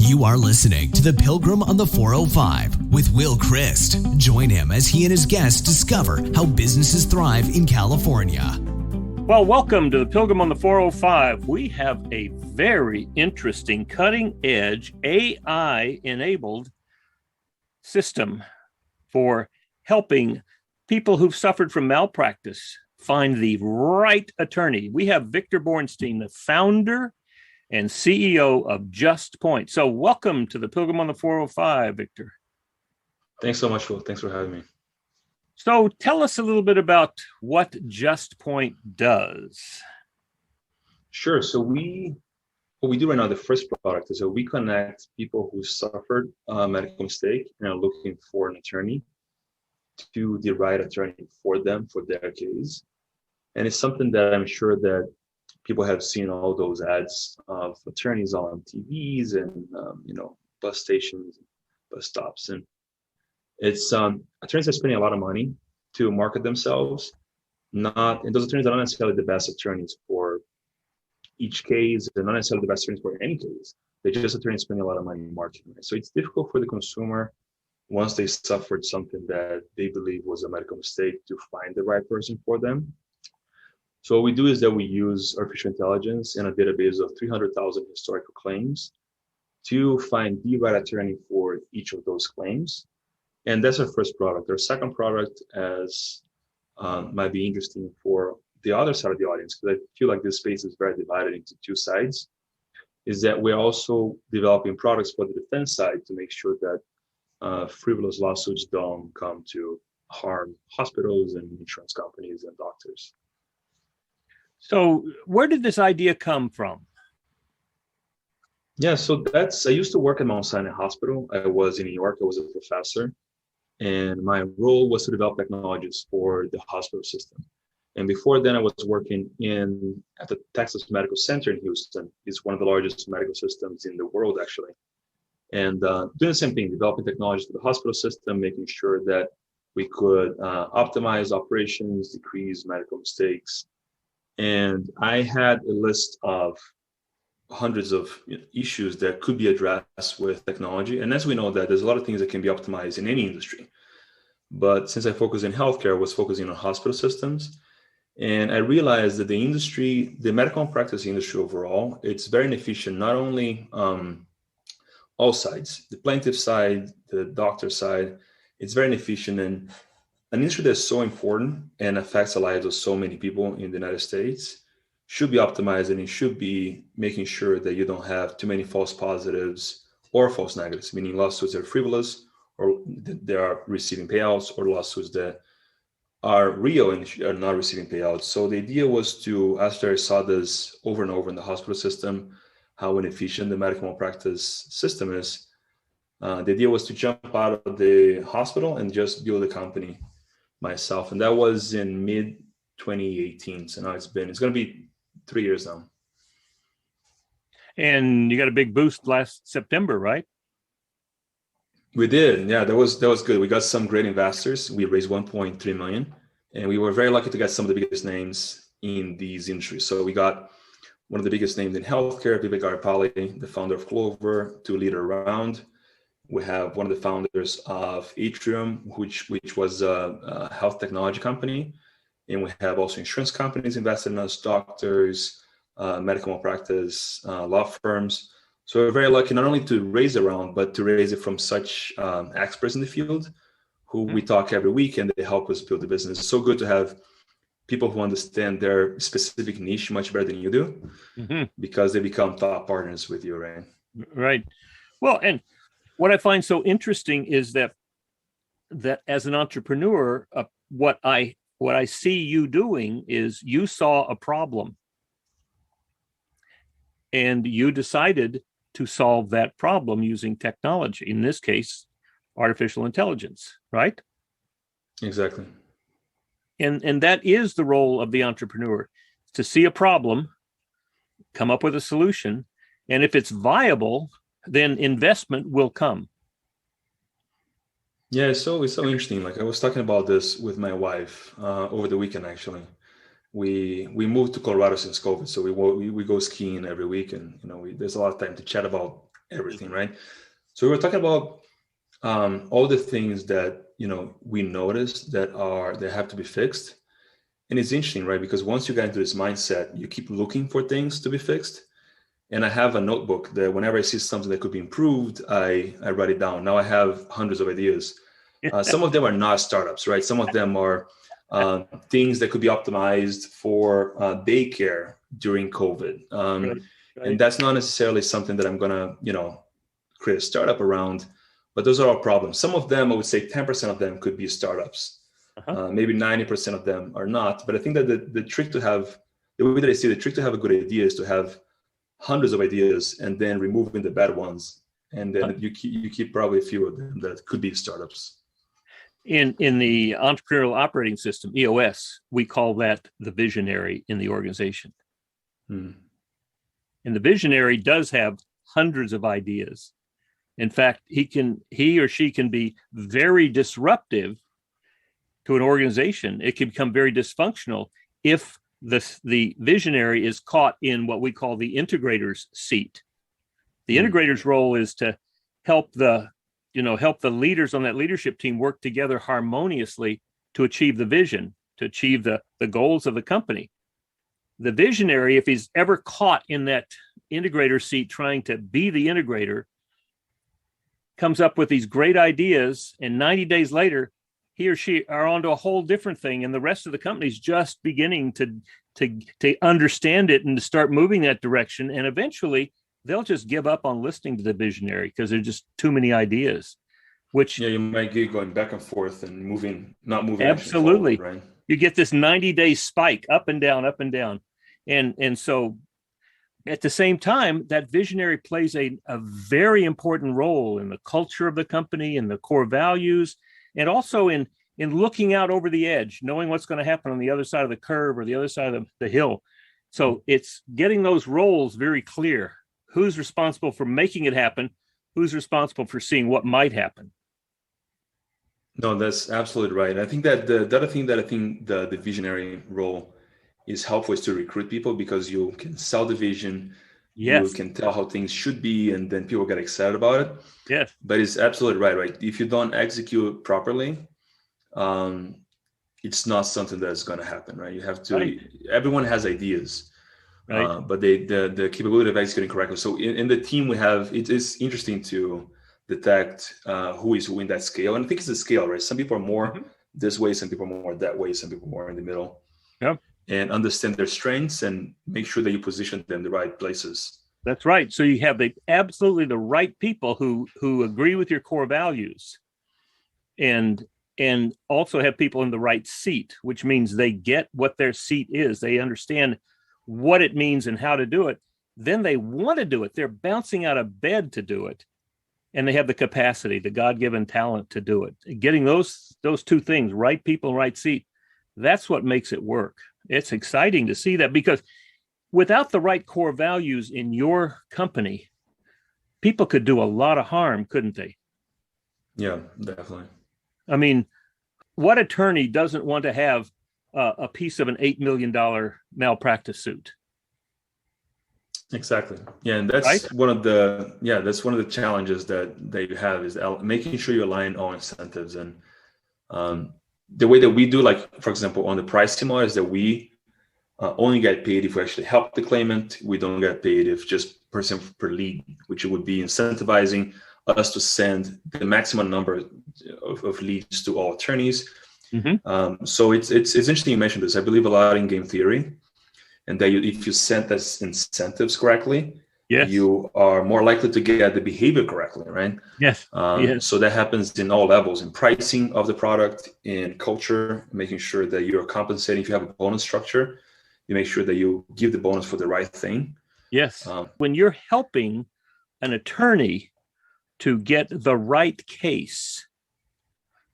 You are listening to The Pilgrim on the 405 with Will Christ. Join him as he and his guests discover how businesses thrive in California. Well, welcome to The Pilgrim on the 405. We have a very interesting, cutting-edge, AI-enabled system for helping people who've suffered from malpractice find the right attorney. We have Victor Bornstein, the founder and CEO of Justpoint. So welcome to the Pilgrim on the 405, Victor. Thanks so much, Will. Thanks for having me. So tell us a little bit about what Justpoint does. Sure. So what we do right now, the first product is that we connect people who suffered a medical mistake and are looking for an attorney to the right attorney for them, for their case. And it's something that I'm sure that people have seen all those ads of attorneys on TVs and, bus stations, bus stops. And it's attorneys are spending a lot of money to market themselves. And those attorneys are not necessarily the best attorneys for each case. They're not necessarily the best attorneys for any case. They're just attorneys spending a lot of money marketing it. So it's difficult for the consumer, once they suffered something that they believe was a medical mistake, to find the right person for them. So what we do is that we use artificial intelligence and a database of 300,000 historical claims to find the right attorney for each of those claims. And that's our first product. Our second product might be interesting for the other side of the audience, because I feel like this space is very divided into two sides, is that we're also developing products for the defense side to make sure that frivolous lawsuits don't come to harm hospitals and insurance companies and doctors. So where did this idea come from? Yeah, so I used to work at Mount Sinai Hospital. I was in New York. I was a professor. And my role was to develop technologies for the hospital system. And before then, I was working at the Texas Medical Center in Houston. It's one of the largest medical systems in the world, actually. And doing the same thing, developing technologies for the hospital system, making sure that we could optimize operations, decrease medical mistakes. And I had a list of hundreds of issues that could be addressed with technology. And as we know that there's a lot of things that can be optimized in any industry. But since I focus in healthcare, I was focusing on hospital systems. And I realized that the medical malpractice industry overall, it's very inefficient, not only all sides, the plaintiff side, the doctor side, it's very inefficient. And an industry that's so important and affects the lives of so many people in the United States should be optimized, and it should be making sure that you don't have too many false positives or false negatives, meaning lawsuits that are frivolous or they are receiving payouts, or lawsuits that are real and are not receiving payouts. So the idea was to, after I saw this over and over in the hospital system, how inefficient the medical malpractice system is, the idea was to jump out of the hospital and just build a company myself. And that was in mid 2018. So now it's going to be 3 years now. And you got a big boost last September, right? We did. Yeah, that was good. We got some great investors. We raised 1.3 million, and we were very lucky to get some of the biggest names in these industries. So we got one of the biggest names in healthcare, Vivek Garipalli, the founder of Clover, to lead a round. We have one of the founders of Atrium, which was a health technology company. And we have also insurance companies invested in us, doctors, medical malpractice, law firms. So we're very lucky not only to raise a round, but to raise it from such experts in the field who we talk every week, and they help us build the business. It's so good to have people who understand their specific niche much better than you do, because they become thought partners with you, right? Right. Well, and what I find so interesting is that as an entrepreneur, what I see you doing is you saw a problem and you decided to solve that problem using technology, in this case, artificial intelligence, right? Exactly. And that is the role of the entrepreneur, to see a problem, come up with a solution, and if it's viable, then investment will come. Yeah, it's so interesting. Like I was talking about this with my wife over the weekend. Actually, we moved to Colorado since COVID, so we go skiing every week, and there's a lot of time to chat about everything, right? So we were talking about all the things that we noticed that have to be fixed. And it's interesting, right? Because once you get into this mindset, you keep looking for things to be fixed. And I have a notebook that whenever I see something that could be improved, I write it down. Now I have hundreds of ideas. Some of them are not startups, right? Some of them are things that could be optimized for daycare during COVID. Right. And that's not necessarily something that I'm going to, create a startup around, but those are all problems. Some of them, I would say 10% of them could be startups. Maybe 90% of them are not. But I think that the trick to have, the way that I see the trick to have a good idea is to have hundreds of ideas and then removing the bad ones. And then you keep probably a few of them that could be startups. In the entrepreneurial operating system, EOS, we call that the visionary in the organization. And the visionary does have hundreds of ideas. In fact, he or she can be very disruptive to an organization. It can become very dysfunctional if the visionary is caught in what we call the integrator's seat. The integrator's role is to help the leaders on that leadership team work together harmoniously to achieve the vision, to achieve the goals of the company. The visionary, if he's ever caught in that integrator seat trying to be the integrator, comes up with these great ideas, and 90 days later, he or she are onto a whole different thing, and the rest of the company's just beginning to understand it and to start moving that direction, and eventually they'll just give up on listening to the visionary because there's just too many ideas. Which you might get going back and forth and not moving. Absolutely, forward, right? You get this 90-day spike up and down, and so at the same time, that visionary plays a very important role in the culture of the company and the core values, and also in looking out over the edge, knowing what's going to happen on the other side of the curve or the other side of the hill. So it's getting those roles very clear. Who's responsible for making it happen? Who's responsible for seeing what might happen? No, that's absolutely right. I think that the other thing that I think the visionary role is helpful is to recruit people, because you can sell the vision. Yes. You can tell how things should be, and then people get excited about it. Yes. But it's absolutely right? If you don't execute properly, it's not something that's going to happen, right? You have to. Right. Everyone has ideas, right? But the capability of executing correctly. So in the team we have, it is interesting to detect who is who in that scale, and I think it's a scale, right? Some people are more this way, some people are more that way, some people are more in the middle. Yep. And understand their strengths and make sure that you position them in the right places. That's right. So you have absolutely the right people who agree with your core values, and also have people in the right seat, which means they get what their seat is. They understand what it means and how to do it. Then they want to do it. They're bouncing out of bed to do it. And they have the capacity, the God-given talent to do it. Getting those two things, right people, right seat, that's what makes it work. It's exciting to see that, because without the right core values in your company, people could do a lot of harm, couldn't they? Yeah, definitely. I mean, what attorney doesn't want to have a piece of an $8 million malpractice suit? Exactly. Yeah, and that's one of the challenges that you have, is making sure you align all incentives. And the way that we do, like, for example, on the pricing model, is that we only get paid if we actually help the claimant. We don't get paid if just person per lead, which would be incentivizing us to send the maximum number of leads to all attorneys. So it's interesting you mentioned this. I believe a lot in game theory, and that if you set those incentives correctly, yes, you are more likely to get the behavior correctly, right? Yes. So that happens in all levels, in pricing of the product, in culture, making sure that you're compensating. If you have a bonus structure, you make sure that you give the bonus for the right thing. Yes. When you're helping an attorney to get the right case,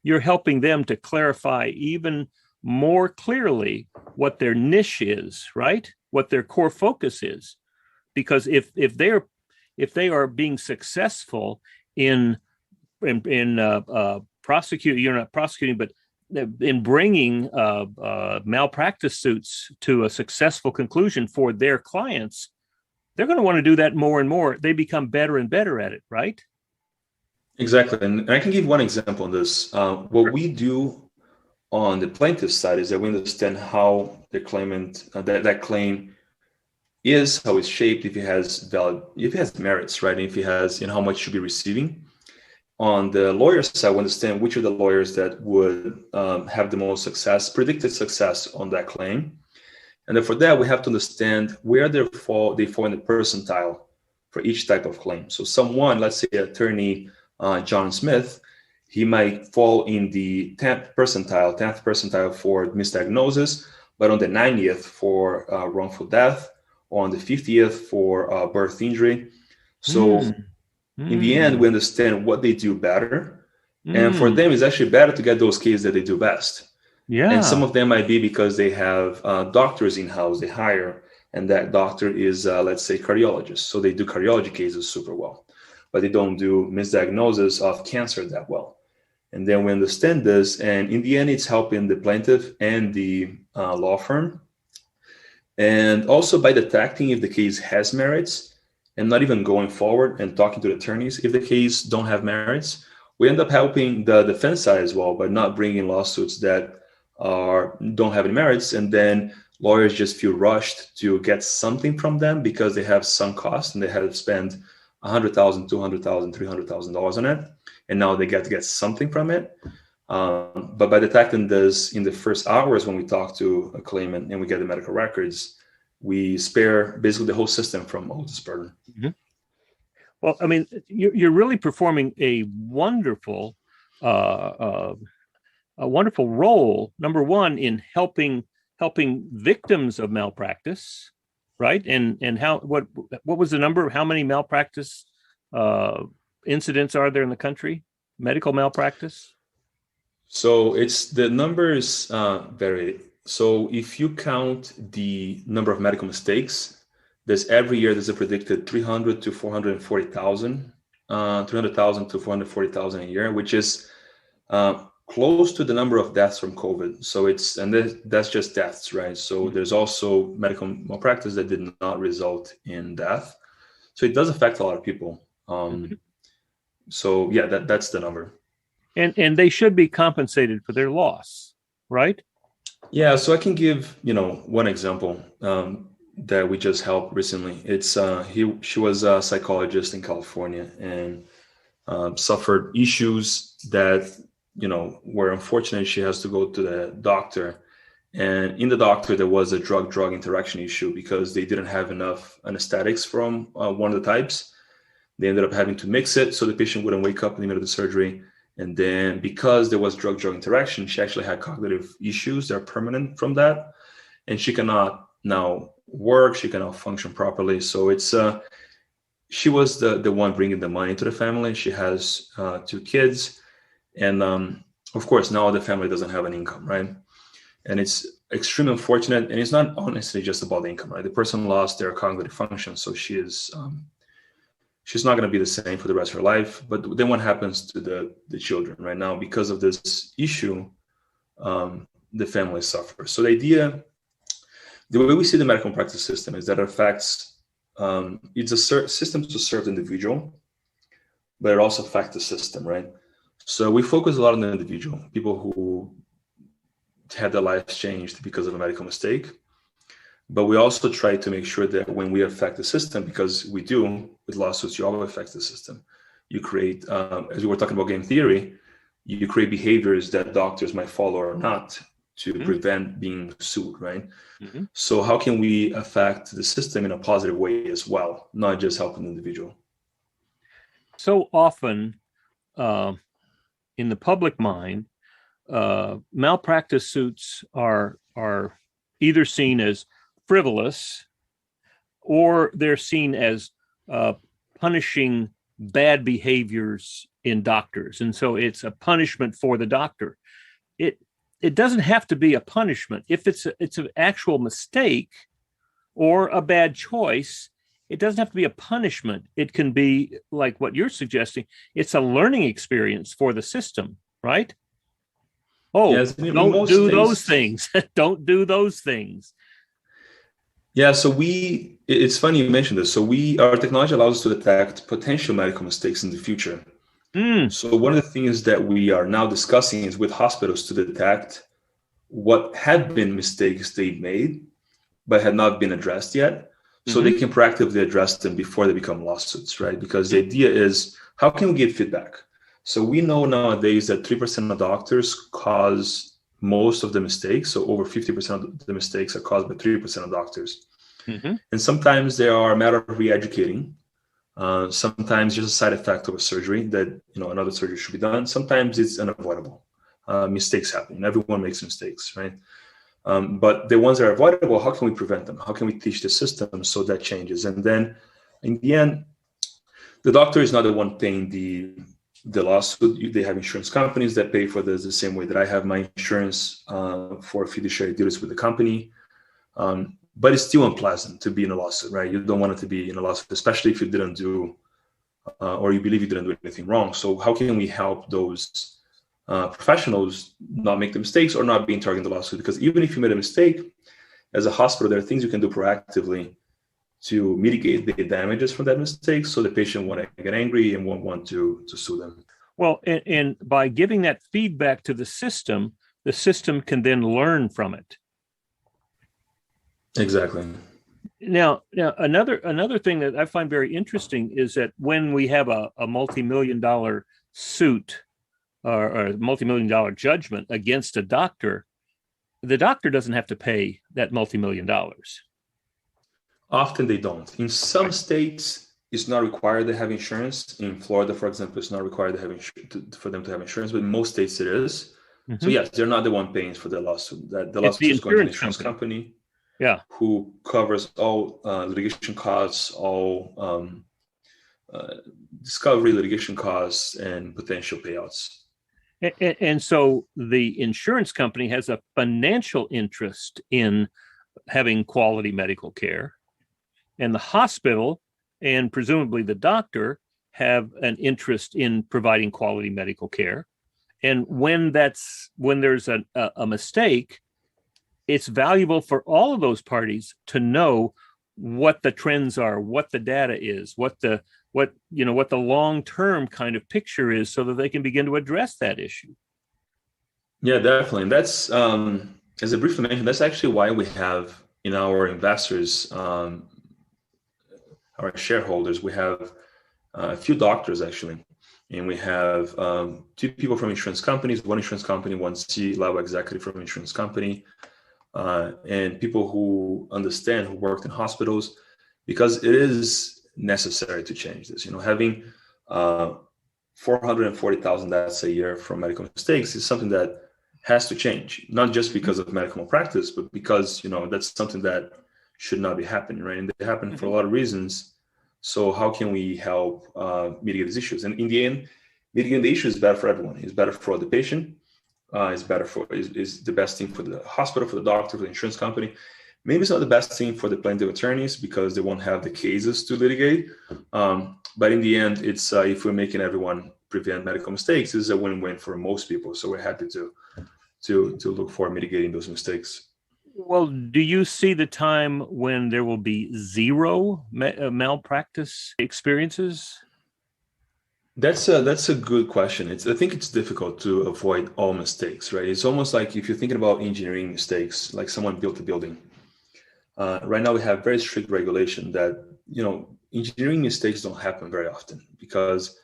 you're helping them to clarify even more clearly what their niche is, right? What their core focus is. Because if they are being successful in prosecuting, you're not prosecuting, but in bringing malpractice suits to a successful conclusion for their clients, they're going to want to do that more and more. They become better and better at it, right? Exactly. And I can give one example on this. What we do on the plaintiff side is that we understand how the claimant, that claim is, how it's shaped, if it has merits, right? If it has, how much should be receiving. On the lawyer side, we understand which are the lawyers that would have the most predicted success on that claim. And then for that, we have to understand where they fall in the percentile for each type of claim. So someone, let's say attorney John Smith, he might fall in the 10th percentile for misdiagnosis, but on the 90th for wrongful death, or on the 50th for birth injury. So in the end, we understand what they do better. And for them, it's actually better to get those cases that they do best. Yeah. And some of them might be because they have doctors in-house they hire, and that doctor is, let's say, cardiologist. So they do cardiology cases super well, but they don't do misdiagnosis of cancer that well. And then we understand this, and in the end, it's helping the plaintiff and the law firm. And also by detecting if the case has merits, and not even going forward and talking to the attorneys if the case don't have merits, we end up helping the defense side as well by not bringing lawsuits that don't have any merits, and then lawyers just feel rushed to get something from them because they have some cost and they had to spend $100,000, $200,000, $300,000 on it, and now they get to get something from it. But by detecting this in the first hours when we talk to a claimant and we get the medical records, we spare basically the whole system from all this burden. Mm-hmm. Well, I mean, you're really performing a wonderful role. Number one, in helping victims of malpractice, right? And what was the number of how many malpractice incidents are there in the country? Medical malpractice. So the numbers vary. So if you count the number of medical mistakes, every year there's a predicted 300 to 440,000, 300,000 to 440,000 a year, which is close to the number of deaths from COVID. So that's just deaths, right? So there's also medical malpractice that did not result in death. So it does affect a lot of people. So yeah, that's the number. And they should be compensated for their loss, right? Yeah, so I can give, one example that we just helped recently. It's she was a psychologist in California and suffered issues that, were unfortunate. She has to go to the doctor, and in the doctor there was a drug interaction issue because they didn't have enough anesthetics from one of the types. They ended up having to mix it so the patient wouldn't wake up in the middle of the surgery. And then because there was drug interaction, she actually had cognitive issues that are permanent from that. And she cannot now work, she cannot function properly. So she was the one bringing the money to the family. She has 2 kids. And of course, now the family doesn't have an income, right? And it's extremely unfortunate. And it's not honestly just about the income, right? The person lost their cognitive function. So she's not going to be the same for the rest of her life. But then what happens to the children right now? Because of this issue, the family suffers. So the way we see the medical practice system is that it affects, it's a system to serve the individual, but it also affects the system, right? So we focus a lot on the individual, people who had their lives changed because of a medical mistake. But we also try to make sure that when we affect the system, because we do with lawsuits, you always affect the system. You create, as we were talking about game theory, you create behaviors that doctors might follow or not to prevent being sued, right? Mm-hmm. So how can we affect the system in a positive way as well, not just helping the individual? So often in the public mind, malpractice suits are either seen as frivolous, or they're seen as punishing bad behaviors in doctors, and so it's a punishment for the doctor. It doesn't have to be a punishment if it's an actual mistake or a bad choice. It doesn't have to be a punishment. It can be like what you're suggesting. It's a learning experience for the system, right? Oh, yes, don't do those things. Don't do those things. Yeah, so it's funny you mentioned this. So our technology allows us to detect potential medical mistakes in the future. Mm, So one of the things that we are now discussing is with hospitals to detect what had been mistakes they made, but had not been addressed yet. So hmm they can proactively address them before they become lawsuits, right? Because the idea is, how can we get feedback? So we know nowadays that 3% of doctors cause most of the mistakes. So over 50% of the mistakes are caused by 3% of doctors. hmm And sometimes they are a matter of re-educating. Sometimes just a side effect of a surgery that, another surgery should be done. Sometimes it's unavoidable. Mistakes happen. Everyone makes mistakes, right? But the ones that are avoidable, how can we prevent them? How can we teach the system so that changes? And then in the end, the doctor is not the one paying the lawsuit. They have insurance companies that pay for this the same way that I have my insurance for fiduciary duties with the company. But it's still unpleasant to be in a lawsuit, right? You don't want it to be in a lawsuit, especially if you didn't do or you believe you didn't do anything wrong. So how can we help those professionals not make the mistakes or not being targeted in the lawsuit? Because even if you made a mistake, as a hospital, there are things you can do proactively to mitigate the damages from that mistake, so the patient won't get angry and won't want to sue them. Well, and by giving that feedback to the system can then learn from it. Exactly. Now, another thing that I find very interesting is that when we have a multi-million-dollar suit or a multi-million-dollar judgment against a doctor, the doctor doesn't have to pay that multi-million-dollars. Often they don't. In some Right. states, it's not required to have insurance. In Florida, for example, it's not required to have for them to have insurance, but in most states it is. So Mm-hmm. yes, they're not the one paying for the lawsuit. That the It's lawsuit the is going to the insurance insurance company. company, Yeah. who covers all litigation costs, all uh, discovery, litigation costs, and potential payouts. And so the insurance company has a financial interest in having quality medical care, and the hospital and presumably the doctor have an interest in providing quality medical care. And when there's a mistake, it's valuable for all of those parties to know what the trends are, what the data is, what the long-term kind of picture is, so that they can begin to address that issue. Yeah, definitely. And that's, as I briefly mentioned, that's actually why we have in our investors, our shareholders, we have a few doctors actually. And we have two people from insurance companies, one insurance company, one C-level executive from insurance company, and people who understand, who worked in hospitals, because it is necessary to change this. Having 440,000 deaths a year from medical mistakes is something that has to change, not just because of medical malpractice, but because that's something that should not be happening, right? And they happen for a lot of reasons. So how can we help mitigate these issues? And in the end, mitigating the issue is better for everyone. It's better for the patient. It's better is the best thing for the hospital, for the doctor, for the insurance company. Maybe it's not the best thing for the plaintiff attorneys because they won't have the cases to litigate. But in the end, it's if we're making everyone prevent medical mistakes, it's a win-win for most people. So we're happy to look for mitigating those mistakes. Well, do you see the time when there will be zero malpractice experiences? That's a good question. I think it's difficult to avoid all mistakes, right? It's almost like if you're thinking about engineering mistakes, like someone built a building. Right now we have very strict regulation that engineering mistakes don't happen very often because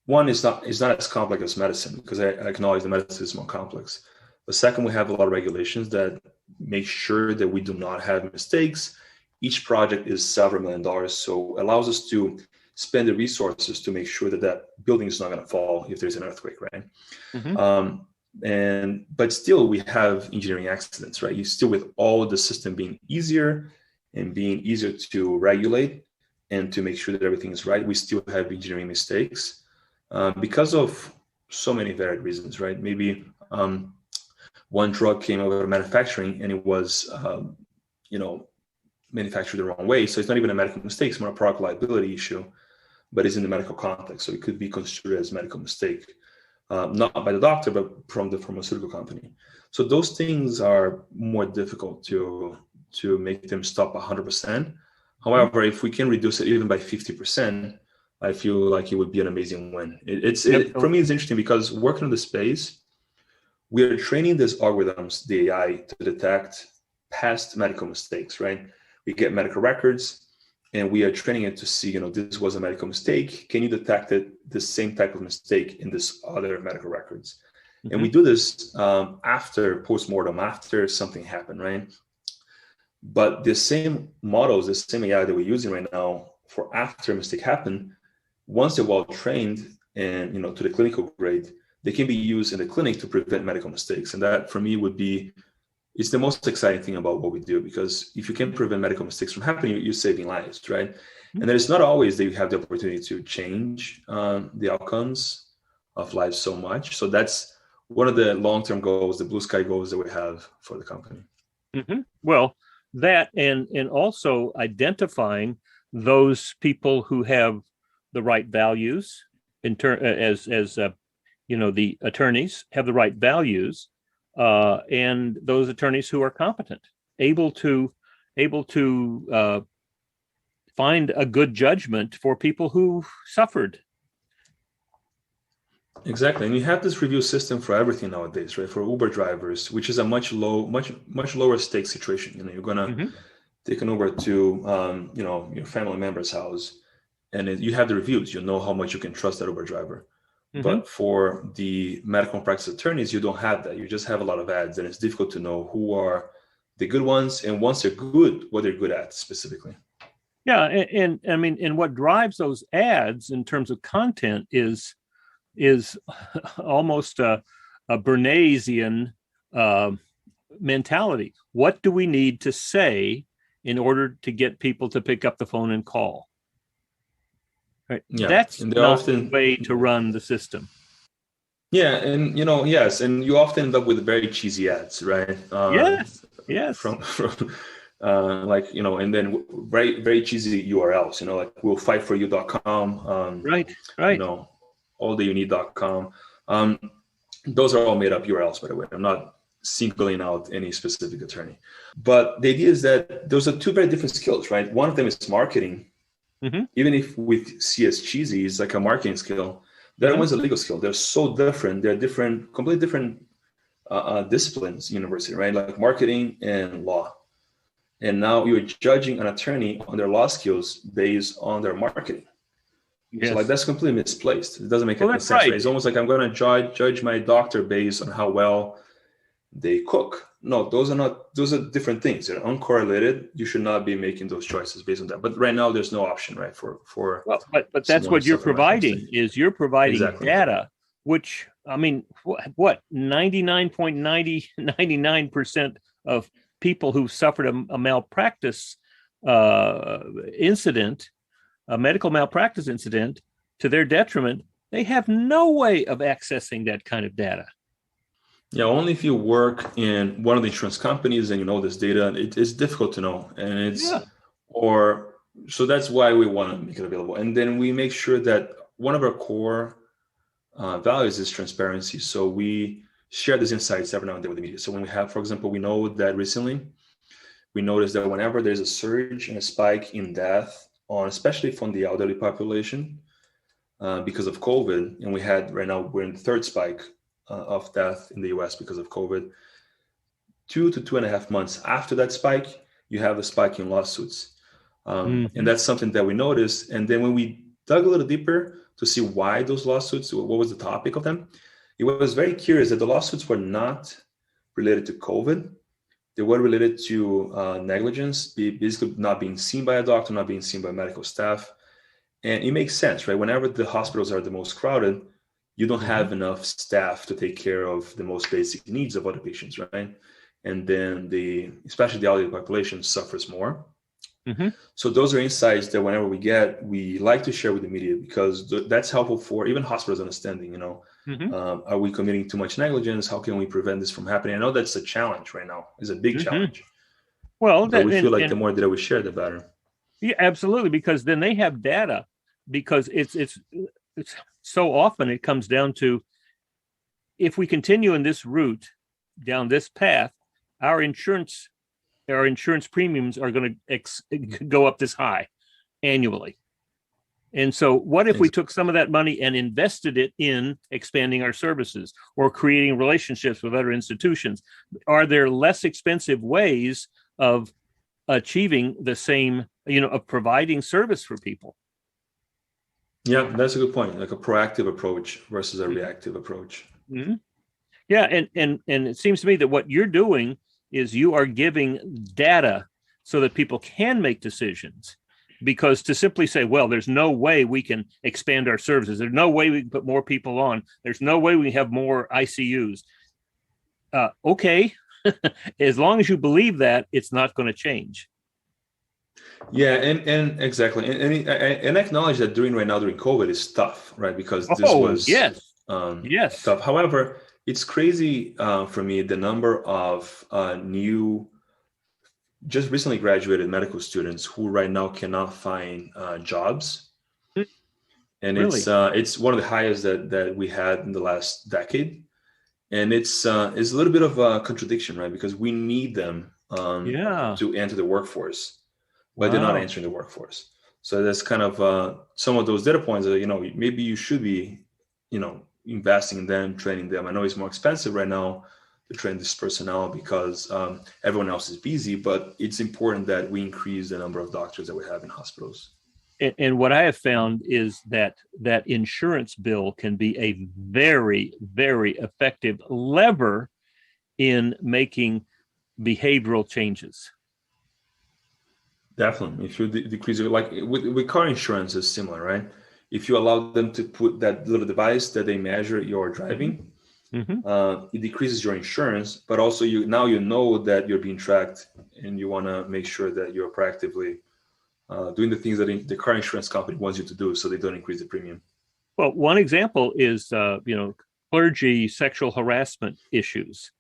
one is not as complex as medicine, because I acknowledge the medicine is more complex. But second, we have a lot of regulations that make sure that we do not have mistakes. Each project is several $1 million, so allows us to spend the resources to make sure that that building is not going to fall if there's an earthquake, right? Mm-hmm. But still we have engineering accidents, right? You still, with all the system being easier and being easier to regulate and to make sure that everything is right, we still have engineering mistakes because of so many varied reasons, right? Maybe one drug came out of manufacturing and it was manufactured the wrong way, so it's not even a medical mistake, it's more a product liability issue, but it's in the medical context, so it could be construed as medical mistake. Not by the doctor, but from the pharmaceutical company. So those things are more difficult to to make them stop 100%. However, if we can reduce it even by 50%, I feel like it would be an amazing win. For me, it's interesting because working in the space, we are training these algorithms, the AI, to detect past medical mistakes, right? We get medical records and we are training it to see, this was a medical mistake. Can you detect the same type of mistake in this other medical records? And we do this after postmortem, after something happened, right? But the same models, the same AI that we're using right now for after a mistake happened, once they're well trained and to the clinical grade, they can be used in the clinic to prevent medical mistakes. And that for me it's the most exciting thing about what we do, because if you can prevent medical mistakes from happening, you're saving lives, right? And it's not always that you have the opportunity to change the outcomes of life so much. So that's one of the long-term goals, the blue sky goals that we have for the company. Well, that and also identifying those people who have the right values as the attorneys have the right values, and those attorneys who are competent, able to find a good judgment for people who suffered. Exactly, and you have this review system for everything nowadays, right? For Uber drivers, which is a much lower stake situation. You're gonna take an Uber to your family member's house, and you have the reviews. You know how much you can trust that Uber driver. But for the medical practice attorneys, you don't have that. You just have a lot of ads, and it's difficult to know who are the good ones, and once they're good, what they're good at specifically. Yeah, and I mean, and what drives those ads in terms of content is almost a Bernaysian mentality. What do we need to say in order to get people to pick up the phone and call? Right. Yeah, that's not the way to run the system. Yeah, and yes, and you often end up with very cheesy ads, right? Yes. From and then very very cheesy URLs, like willfightforyou.com. Right. alldayouneed.com. Those are all made up URLs, by the way. I'm not singling out any specific attorney, but the idea is that those are two very different skills, right? One of them is marketing. Even if we see as cheesy, it's like a marketing skill. The other one's a legal skill. They're so different. They're different, completely different disciplines, university, right? Like marketing and law. And now you're judging an attorney on their law skills based on their marketing. Yes. So that's completely misplaced. It doesn't make any sense. Right. It's almost like I'm going to judge my doctor based on how well they cook. No, those are different things. They're uncorrelated. You should not be making those choices based on that. But right now there's no option, right? But that's what you're providing is you're providing data, which I mean, what 99.99% of people who suffered a malpractice incident, a medical malpractice incident, to their detriment, they have no way of accessing that kind of data. Yeah, only if you work in one of the insurance companies and you know this data. It's difficult to know, and so that's why we want to make it available. And then we make sure that one of our core values is transparency. So we share these insights every now and then with the media. So when we have, for example, we know that recently we noticed that whenever there's a surge and a spike in death especially from the elderly population because of COVID, and we're in the third spike of death in the US because of COVID. 2 to 2.5 months after that spike, you have a spike in lawsuits. And that's something that we noticed. And then when we dug a little deeper to see why those lawsuits, what was the topic of them, it was very curious that the lawsuits were not related to COVID. They were related to negligence, basically not being seen by a doctor, not being seen by medical staff. And it makes sense, right? Whenever the hospitals are the most crowded, you don't have enough staff to take care of the most basic needs of other patients, right? And then especially the elderly population suffers more. So those are insights that whenever we like to share with the media, because that's helpful for even hospitals understanding, are we committing too much negligence? How can we prevent this from happening? I know that's a challenge right now. It's a big challenge. Well, but we feel like the more data we share, the better. Yeah, absolutely. Because then they have data, because it's so often it comes down to, if we continue in this route, down this path, our insurance our insurance premiums are going to go up this high annually. And so what if we took some of that money and invested it in expanding our services or creating relationships with other institutions? Are there less expensive ways of achieving the same, of providing service for people? Yeah, that's a good point. Like a proactive approach versus a reactive approach. Mm-hmm. Yeah, and it seems to me that what you're doing is you are giving data so that people can make decisions. Because to simply say, well, there's no way we can expand our services, there's no way we can put more people on, there's no way we have more ICUs. Okay, as long as you believe that, it's not going to change. Yeah, and exactly, and acknowledge that during COVID is tough, right? Because this was tough. However, it's crazy for me the number of new, just recently graduated medical students who right now cannot find jobs, and really? It's one of the highest that we had in the last decade, and it's a little bit of a contradiction, right? Because we need them to enter the workforce, but they're not entering the workforce. So that's kind of some of those data points that maybe you should be investing in them, training them. I know it's more expensive right now to train this personnel because everyone else is busy, but it's important that we increase the number of doctors that we have in hospitals. And what I have found is that insurance bill can be a very, very effective lever in making behavioral changes. Definitely. If you decrease it, like with car insurance is similar, right? If you allow them to put that little device that they measure your driving, it decreases your insurance, but also you know that you're being tracked, and you want to make sure that you're proactively doing the things that the car insurance company wants you to do, so they don't increase the premium. Well, one example is clergy sexual harassment issues.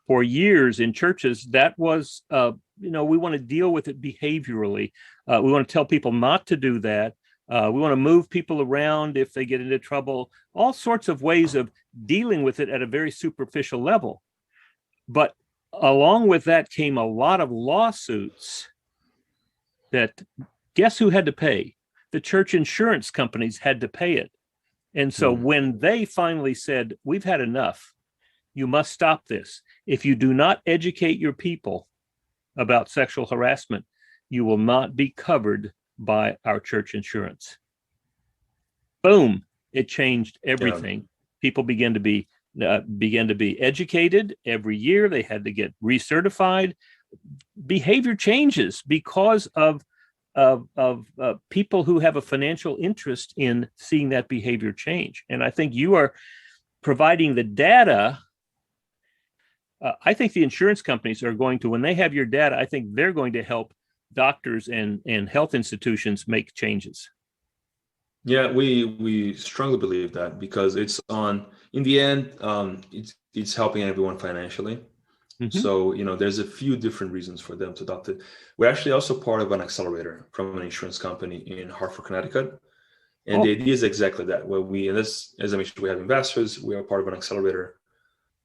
For years in churches, that was we want to deal with it behaviorally. We want to tell people not to do that. We want to move people around if they get into trouble, all sorts of ways of dealing with it at a very superficial level. But along with that came a lot of lawsuits that, guess who had to pay? The church insurance companies had to pay it. And so when they finally said, we've had enough, you must stop this. If you do not educate your people about sexual harassment, you will not be covered by our church insurance. Boom! It changed everything. Yeah. People began to be educated every year. They had to get recertified. Behavior changes because of people who have a financial interest in seeing that behavior change. And I think you are providing the data. I think the insurance companies are going to, when they have your data, I think they're going to help doctors and health institutions make changes. Yeah, we strongly believe that, because it's in the end, it's helping everyone financially. So, there's a few different reasons for them to adopt it. We're actually also part of an accelerator from an insurance company in Hartford, Connecticut. And the idea is exactly that. Where as I mentioned, we have investors. We are part of an accelerator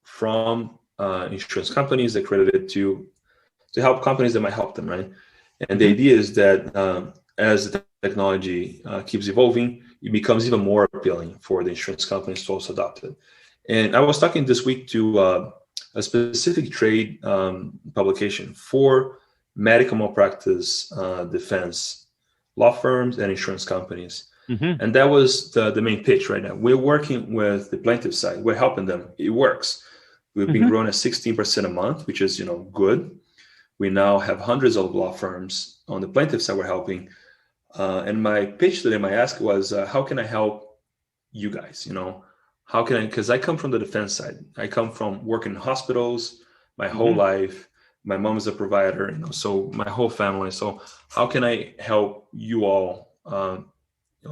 from insurance companies that credited to help companies that might help them, right? And the idea is that as the technology keeps evolving, it becomes even more appealing for the insurance companies to also adopt it. And I was talking this week to a specific trade publication for medical malpractice defense law firms and insurance companies. And that was the main pitch right now. We're working with the plaintiff side. We're helping them. It works. We've been growing at 16% a month, which is, good. We now have hundreds of law firms on the plaintiff side we're helping. And my pitch to them, I asked was, how can I help you guys? How can I, because I come from the defense side. I come from working in hospitals my whole life. My mom is a provider, so my whole family. So how can I help you all on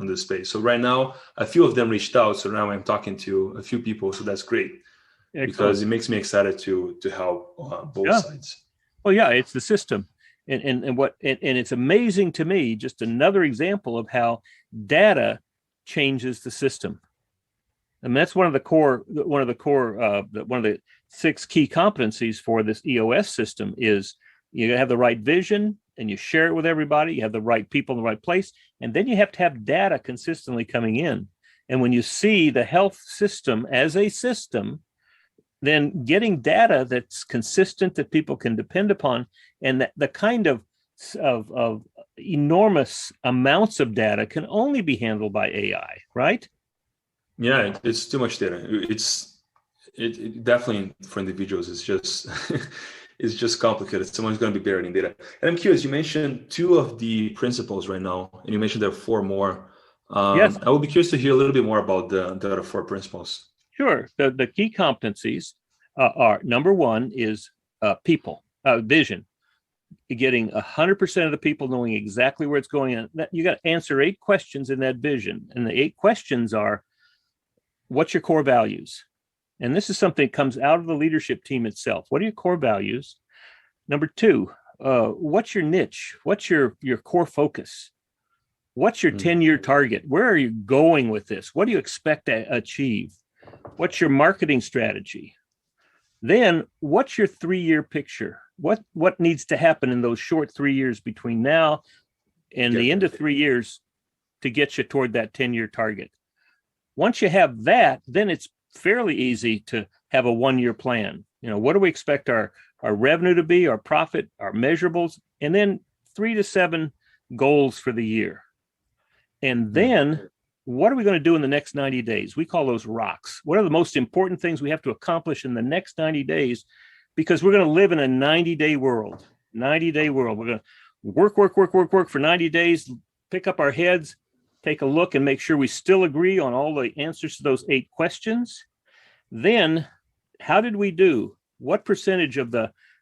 this space? So right now, a few of them reached out. So now I'm talking to a few people. So that's great. Excellent. Because it makes me excited to help both sides. Well, yeah, it's the system. And it's amazing to me, just another example of how data changes the system. I mean, that's one of the 6 key competencies for this EOS system is You have the right vision and you share it with everybody. You have the right people in the right place. And then you have to have data consistently coming in. And when you see the health system as a system, then getting data that's consistent, that people can depend upon, and that the kind of enormous amounts of data can only be handled by AI, right? Yeah, it's too much data. It definitely for individuals, it's just it's just complicated. Someone's going to be buried in data. And I'm curious, you mentioned 2 of the principles right now, and you mentioned there are 4 more. Yes. I would be curious to hear a little bit more about the other 4 principles. Sure. The key competencies are, number 1 is people, vision. Getting 100% of the people knowing exactly where it's going. And you got to answer 8 questions in that vision. And the 8 questions are, what's your core values? And this is something that comes out of the leadership team itself. What are your core values? Number 2, what's your niche? What's your core focus? What's your 10-year target? Where are you going with this? What do you expect to achieve? What's your marketing strategy? Then what's your 3-year picture? What needs to happen in those short 3 years between now and the end of 3 years to get you toward that 10-year target? Once you have that, then it's fairly easy to have a 1-year plan. What do we expect our revenue to be, our profit, our measurables, and then 3 to 7 goals for the year. And then what are we going to do in the next 90 days? We call those rocks. What are the most important things we have to accomplish in the next 90 days? Because we're going to live in a 90-day world. 90-day world. We're going to work for 90 days, pick up our heads, take a look and make sure we still agree on all the answers to those 8 questions. Then, how did we do? What percentage of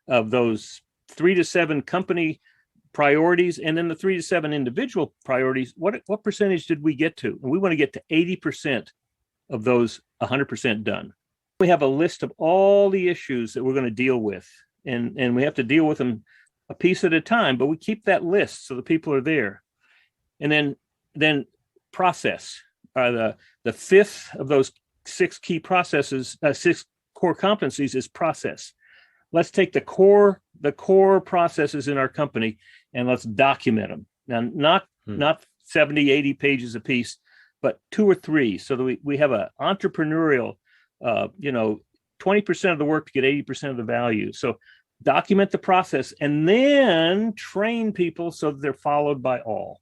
those 3 to 7 company priorities and then the 3 to 7 individual priorities, what percentage did we get to? And we want to get to 80% of those 100% done. We have a list of all the issues that we're going to deal with, and we have to deal with them a piece at a time, but we keep that list so the people are there. And then process. The 5th of those 6 key processes, 6 core competencies is process. Let's take the core processes in our company and let's document them. Now, not 70, 80 pages a piece, but 2 or 3, so that we have an entrepreneurial, 20% of the work to get 80% of the value. So document the process and then train people so that they're followed by all.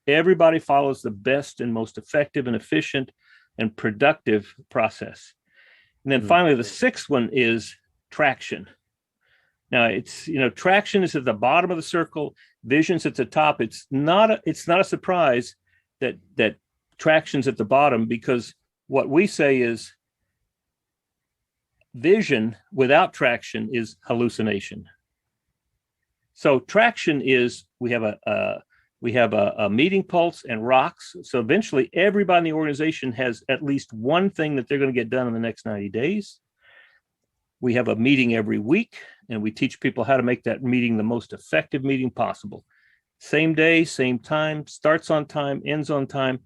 Everybody follows the best and most effective and efficient and productive process. And then finally, the 6th one is traction. Now, it's, traction is at the bottom of the circle, vision's at the top. It's not a surprise that traction's at the bottom, because what we say is vision without traction is hallucination. So traction is we have a meeting pulse and rocks. So eventually everybody in the organization has at least one thing that they're going to get done in the next 90 days. We have a meeting every week, and we teach people how to make that meeting the most effective meeting possible. Same day, same time, starts on time, ends on time.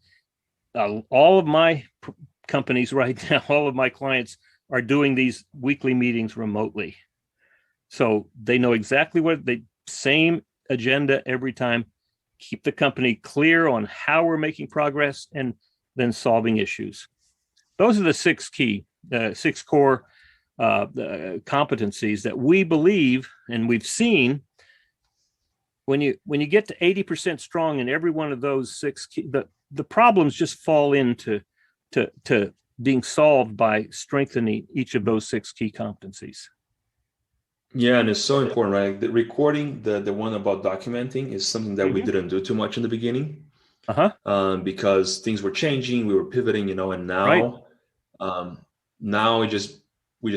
All of my companies right now, all of my clients are doing these weekly meetings remotely. So they know exactly same agenda every time. Keep the company clear on how we're making progress and then solving issues. Those are the 6 core competencies that we believe, and we've seen when you get to 80% strong in every one of those 6 key, the problems just fall into being solved by strengthening each of those 6 key competencies. Yeah, and it's so important, right? The recording, the one about documenting, is something that we didn't do too much in the beginning, because things were changing, we were pivoting, and now, now we're just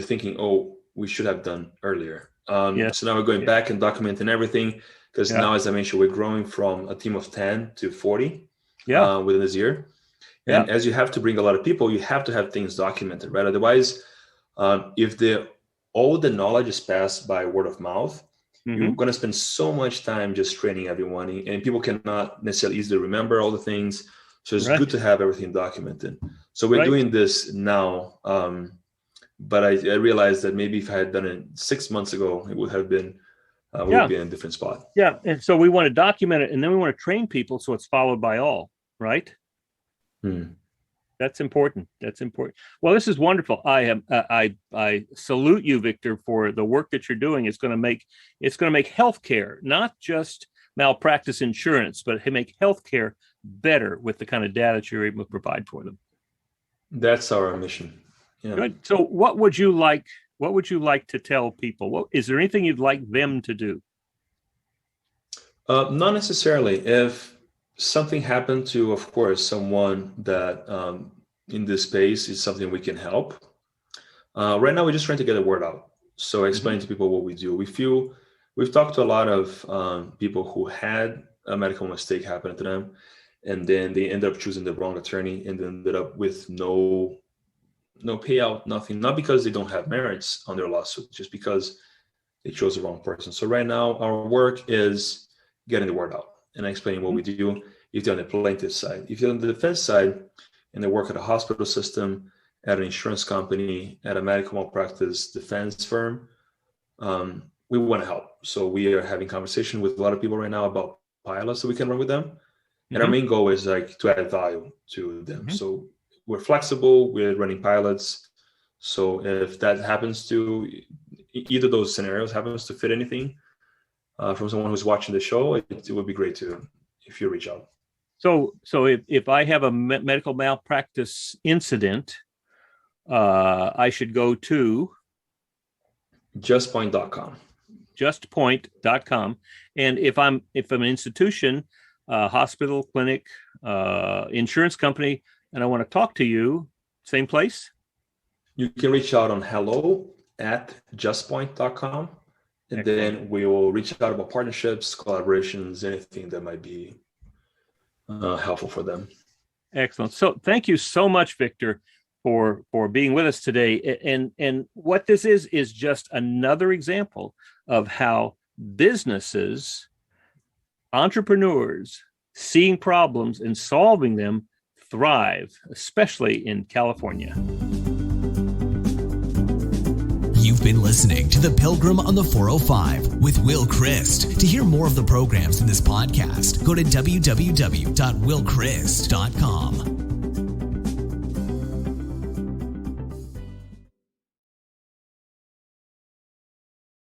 thinking, oh, we should have done earlier. So now we're going back and documenting everything, because now, as I mentioned, we're growing from a team of 10 to 40 within this year. And as you have to bring a lot of people, you have to have things documented, right? Otherwise, if all the knowledge is passed by word of mouth, you're going to spend so much time just training everyone, and people cannot necessarily easily remember all the things. So it's good to have everything documented. So we're doing this now, but I realized that maybe if I had done it 6 months ago, it would have been we would be in a different spot. Yeah. And so we want to document it, and then we want to train people so it's followed by all, right? That's important. That's important. Well, this is wonderful. I salute you, Victor, for the work that you're doing. It's going to make healthcare, not just malpractice insurance, but make healthcare better with the kind of data that you're able to provide for them. That's our mission. Yeah. Good. So what would you like to tell people? Is there anything you'd like them to do? Not necessarily. If something happened to, of course, someone that in this space is something we can help. Right now, we're just trying to get the word out. So explain to people what we do. We've talked to a lot of people who had a medical mistake happen to them, and then they ended up choosing the wrong attorney and ended up with no payout, nothing. Not because they don't have merits on their lawsuit, just because they chose the wrong person. So right now, our work is getting the word out and explaining what we do. If you're on the plaintiff side, if you're on the defense side, and they work at a hospital system, at an insurance company, at a medical malpractice defense firm, we want to help. So we are having conversation with a lot of people right now about pilots that we can run with them. And our main goal is to add value to them. So we're flexible, we're running pilots. So if that happens to, either of those scenarios happens to fit anything from someone who's watching the show, it would be great if you reach out. So if I have a medical malpractice incident, I should go to Justpoint.com. Justpoint.com. And if I'm an institution, hospital, clinic, insurance company, and I want to talk to you, same place? You can reach out on hello@justpoint.com. And then we will reach out about partnerships, collaborations, anything that might be helpful for them. Excellent. So thank you so much, Victor, for being with us today. And what this is just another example of how businesses, entrepreneurs, seeing problems and solving them thrive, especially in California. You've been listening to The Pilgrim on the 405 with Will Christ. To hear more of the programs in this podcast, go to www.willchrist.com.